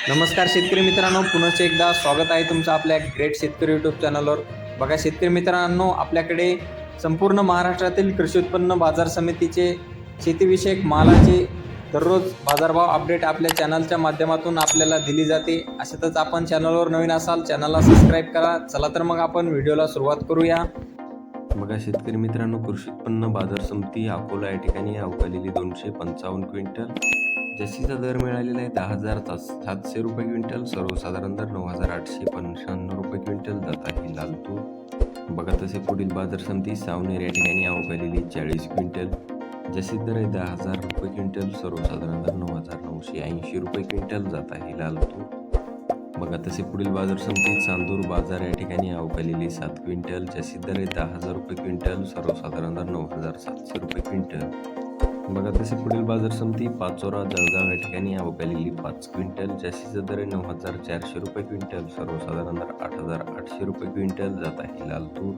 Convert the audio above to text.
नमस्कार शेतकरी मित्रांनो, पुनश्च एकदा स्वागत आहे तुमचं आपल्या ग्रेट शेतकरी यूट्यूब चॅनलवर. बघा शेतकरी मित्रांनो, आपल्याकडे संपूर्ण महाराष्ट्रातील कृषी उत्पन्न बाजार समितीचे शेतीविषयक मालाचे दररोज बाजारभाव अपडेट आपल्या चॅनलच्या माध्यमातून आपल्याला दिली जाते. अशातच आपण चॅनलवर नवीन असाल, चॅनलला सबस्क्राईब करा. चला तर मग आपण व्हिडिओला सुरुवात करूया. बघा शेतकरी मित्रांनो, कृषी उत्पन्न बाजार समिती अकोला या ठिकाणी अवकालेली 255 क्विंटल, जशीचा दर मिळालेला आहे 10,700 रुपये क्विंटल, सर्वसाधारण दर 9,895 रुपये क्विंटल जात आहे लाल तूर. बघा तसे पुढील बाजार समिती सावनेर या ठिकाणी अवकालेली 40 क्विंटल, जशी दर आहे 10,000 रुपये क्विंटल, सर्वसाधारण दर 9,980 रुपये क्विंटल जात आहे लाल तूर. बघा तसे पुढील बाजार समिती चांदूर बाजार या ठिकाणी अवकालेली 7 क्विंटल, जशी दर आहे 10,000 रुपये क्विंटल, सर्वसाधारण दर 9,700 रुपये क्विंटल. बघा तसे पुढील बाजार समिती पाचोरा जळगाव या ठिकाणी अवकालेली 5 क्विंटल, जशीचा दर आहे 9,400 रुपये क्विंटल, सर्वसाधारण दर 8,800 रुपये क्विंटल जात आहे लाल तूर.